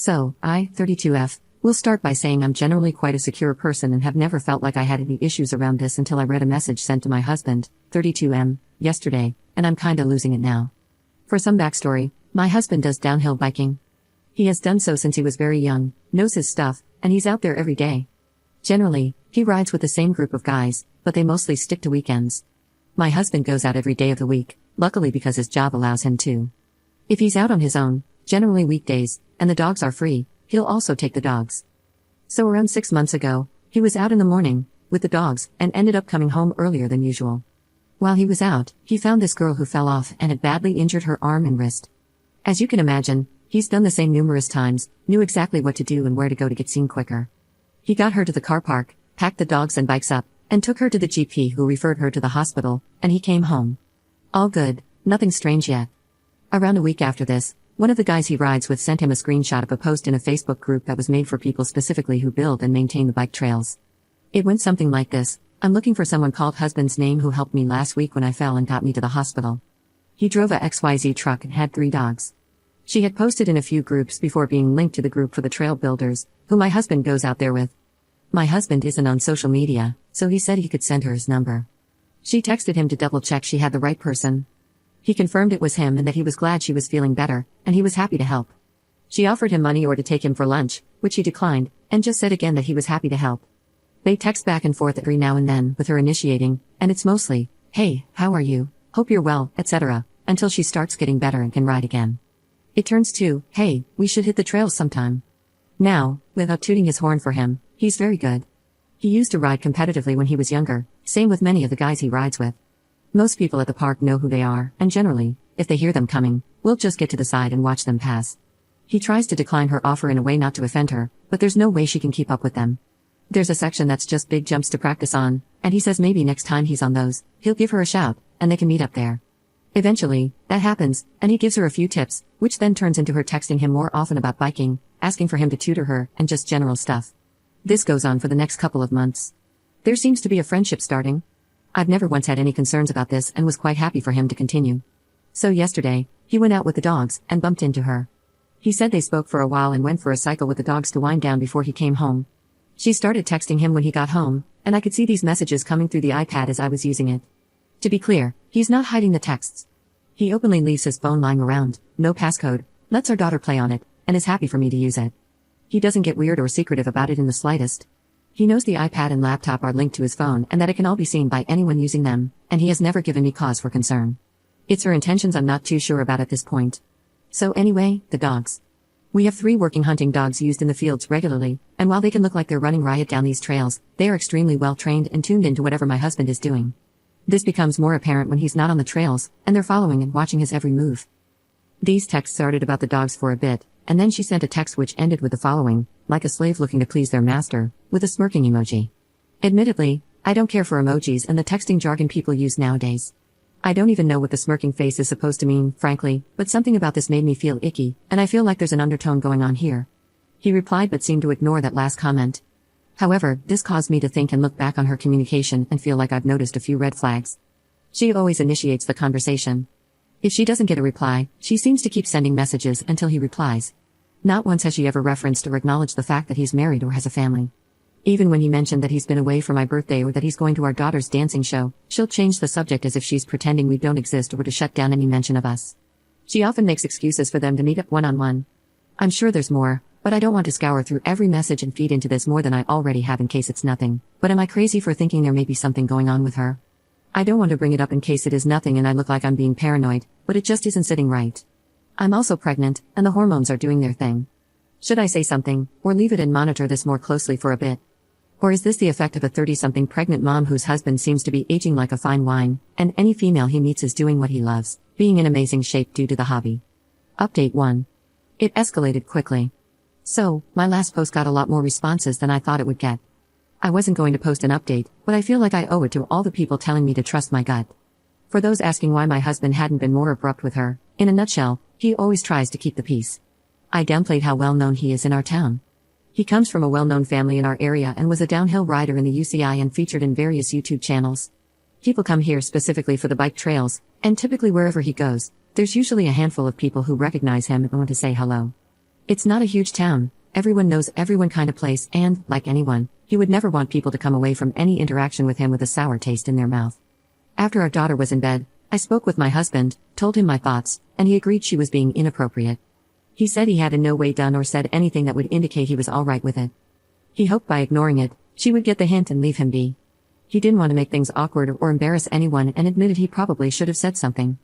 So, I, 32F, will start by saying I'm generally quite a secure person and have never felt like I had any issues around this until I read a message sent to my husband, 32M, yesterday, and I'm kinda losing it now. For some backstory, my husband does downhill biking. He has done so since he was very young, knows his stuff, and he's out there every day. Generally, he rides with the same group of guys, but they mostly stick to weekends. My husband goes out every day of the week, luckily because his job allows him to. If he's out on his own, generally weekdays, and the dogs are free, he'll also take the dogs. So around 6 months ago, he was out in the morning, with the dogs, and ended up coming home earlier than usual. While he was out, he found this girl who fell off and had badly injured her arm and wrist. As you can imagine, he's done the same numerous times, knew exactly what to do and where to go to get seen quicker. He got her to the car park, packed the dogs and bikes up, and took her to the GP who referred her to the hospital, and he came home. All good, nothing strange yet. Around a week after this, one of the guys he rides with sent him a screenshot of a post in a Facebook group that was made for people specifically who build and maintain the bike trails. It went something like this: I'm looking for someone called husband's name who helped me last week when I fell and got me to the hospital. He drove a XYZ truck and had 3 dogs. She had posted in a few groups before being linked to the group for the trail builders, who my husband goes out there with. My husband isn't on social media, so he said he could send her his number. She texted him to double check she had the right person. He confirmed it was him and that he was glad she was feeling better, and he was happy to help. She offered him money or to take him for lunch, which he declined, and just said again that he was happy to help. They text back and forth every now and then, with her initiating, and it's mostly, "Hey, how are you? Hope you're well," etc., until she starts getting better and can ride again. It turns to, "Hey, we should hit the trails sometime." Now, without tooting his horn for him, he's very good. He used to ride competitively when he was younger, same with many of the guys he rides with. Most people at the park know who they are, and generally, if they hear them coming, will just get to the side and watch them pass. He tries to decline her offer in a way not to offend her, but there's no way she can keep up with them. There's a section that's just big jumps to practice on, and he says maybe next time he's on those, he'll give her a shout, and they can meet up there. Eventually, that happens, and he gives her a few tips, which then turns into her texting him more often about biking, asking for him to tutor her, and just general stuff. This goes on for the next couple of months. There seems to be a friendship starting. I've never once had any concerns about this and was quite happy for him to continue. So yesterday, he went out with the dogs and bumped into her. He said they spoke for a while and went for a cycle with the dogs to wind down before he came home. She started texting him when he got home, and I could see these messages coming through the iPad as I was using it. To be clear, he's not hiding the texts. He openly leaves his phone lying around, no passcode, lets our daughter play on it, and is happy for me to use it. He doesn't get weird or secretive about it in the slightest. He knows the iPad and laptop are linked to his phone and that it can all be seen by anyone using them, and he has never given me cause for concern. It's her intentions I'm not too sure about at this point. So anyway, the dogs. We have 3 working hunting dogs used in the fields regularly, and while they can look like they're running riot down these trails, they are extremely well trained and tuned into whatever my husband is doing. This becomes more apparent when he's not on the trails, and they're following and watching his every move. These texts started about the dogs for a bit, and then she sent a text which ended with the following: like a slave looking to please their master, with a smirking emoji. Admittedly, I don't care for emojis and the texting jargon people use nowadays. I don't even know what the smirking face is supposed to mean, frankly, but something about this made me feel icky, and I feel like there's an undertone going on here. He replied but seemed to ignore that last comment. However, this caused me to think and look back on her communication and feel like I've noticed a few red flags. She always initiates the conversation. If she doesn't get a reply, she seems to keep sending messages until he replies. Not once has she ever referenced or acknowledged the fact that he's married or has a family. Even when he mentioned that he's been away for my birthday or that he's going to our daughter's dancing show, she'll change the subject as if she's pretending we don't exist or to shut down any mention of us. She often makes excuses for them to meet up one-on-one. I'm sure there's more, but I don't want to scour through every message and feed into this more than I already have in case it's nothing. But am I crazy for thinking there may be something going on with her? I don't want to bring it up in case it is nothing and I look like I'm being paranoid, but it just isn't sitting right. I'm also pregnant, and the hormones are doing their thing. Should I say something, or leave it and monitor this more closely for a bit? Or is this the effect of a 30-something pregnant mom whose husband seems to be aging like a fine wine, and any female he meets is doing what he loves, being in amazing shape due to the hobby? Update 1. It escalated quickly. So, my last post got a lot more responses than I thought it would get. I wasn't going to post an update, but I feel like I owe it to all the people telling me to trust my gut. For those asking why my husband hadn't been more abrupt with her, in a nutshell, he always tries to keep the peace. I downplayed how well known he is in our town. He comes from a well-known family in our area and was a downhill rider in the UCI and featured in various YouTube channels. People come here specifically for the bike trails, and typically wherever he goes, there's usually a handful of people who recognize him and want to say hello. It's not a huge town, everyone knows everyone kind of place, and, like anyone, he would never want people to come away from any interaction with him with a sour taste in their mouth. After our daughter was in bed, I spoke with my husband, told him my thoughts, and he agreed she was being inappropriate. He said he had in no way done or said anything that would indicate he was alright with it. He hoped by ignoring it, she would get the hint and leave him be. He didn't want to make things awkward or embarrass anyone and admitted he probably should have said something.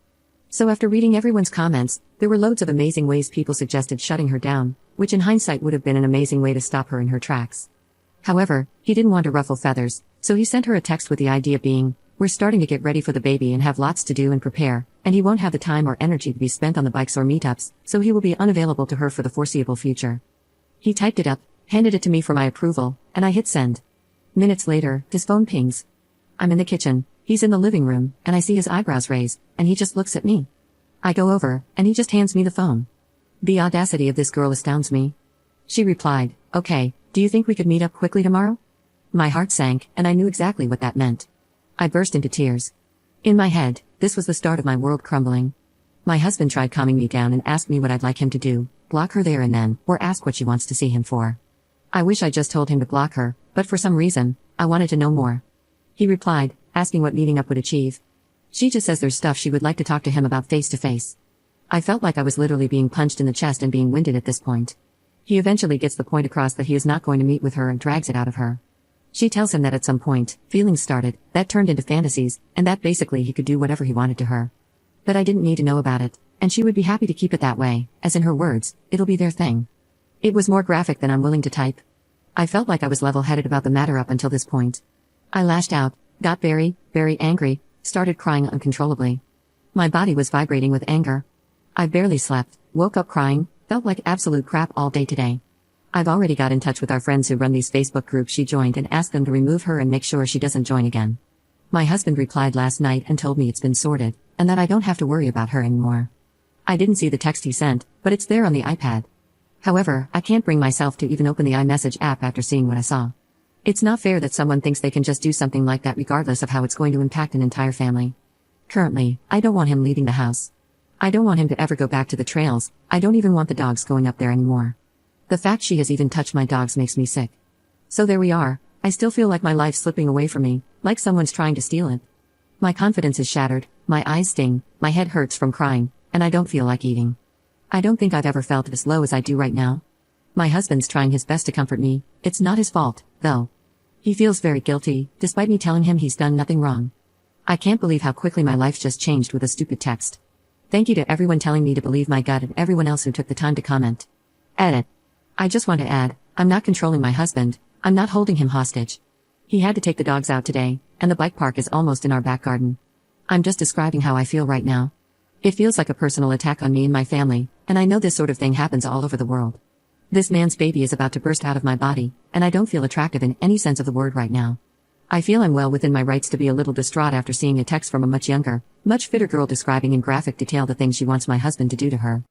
So after reading everyone's comments, there were loads of amazing ways people suggested shutting her down, which in hindsight would have been an amazing way to stop her in her tracks. However, he didn't want to ruffle feathers, so he sent her a text with the idea being, "We're starting to get ready for the baby and have lots to do and prepare, and he won't have the time or energy to be spent on the bikes or meetups, so he will be unavailable to her for the foreseeable future." He typed it up, handed it to me for my approval, and I hit send. Minutes later, his phone pings. I'm in the kitchen, he's in the living room, and I see his eyebrows raise, and he just looks at me. I go over, and he just hands me the phone. The audacity of this girl astounds me. She replied, "Okay, do you think we could meet up quickly tomorrow?" My heart sank, and I knew exactly what that meant. I burst into tears. In my head, this was the start of my world crumbling. My husband tried calming me down and asked me what I'd like him to do, block her there and then, or ask what she wants to see him for. I wish I just told him to block her, but for some reason, I wanted to know more. He replied, asking what meeting up would achieve. She just says there's stuff she would like to talk to him about face to face. I felt like I was literally being punched in the chest and being winded at this point. He eventually gets the point across that he is not going to meet with her and drags it out of her. She tells him that at some point, feelings started, that turned into fantasies, and that basically he could do whatever he wanted to her. But I didn't need to know about it, and she would be happy to keep it that way, as in her words, it'll be their thing. It was more graphic than I'm willing to type. I felt like I was level-headed about the matter up until this point. I lashed out, got very, very angry, started crying uncontrollably. My body was vibrating with anger. I barely slept, woke up crying, felt like absolute crap all day today. I've already got in touch with our friends who run these Facebook groups she joined and asked them to remove her and make sure she doesn't join again. My husband replied last night and told me it's been sorted, and that I don't have to worry about her anymore. I didn't see the text he sent, but it's there on the iPad. However, I can't bring myself to even open the iMessage app after seeing what I saw. It's not fair that someone thinks they can just do something like that regardless of how it's going to impact an entire family. Currently, I don't want him leaving the house. I don't want him to ever go back to the trails, I don't even want the dogs going up there anymore. The fact she has even touched my dogs makes me sick. So there we are, I still feel like my life's slipping away from me, like someone's trying to steal it. My confidence is shattered, my eyes sting, my head hurts from crying, and I don't feel like eating. I don't think I've ever felt as low as I do right now. My husband's trying his best to comfort me, it's not his fault, though. He feels very guilty, despite me telling him he's done nothing wrong. I can't believe how quickly my life just changed with a stupid text. Thank you to everyone telling me to believe my gut and everyone else who took the time to comment. Edit. I just want to add, I'm not controlling my husband, I'm not holding him hostage. He had to take the dogs out today, and the bike park is almost in our back garden. I'm just describing how I feel right now. It feels like a personal attack on me and my family, and I know this sort of thing happens all over the world. This man's baby is about to burst out of my body, and I don't feel attractive in any sense of the word right now. I feel I'm well within my rights to be a little distraught after seeing a text from a much younger, much fitter girl describing in graphic detail the things she wants my husband to do to her.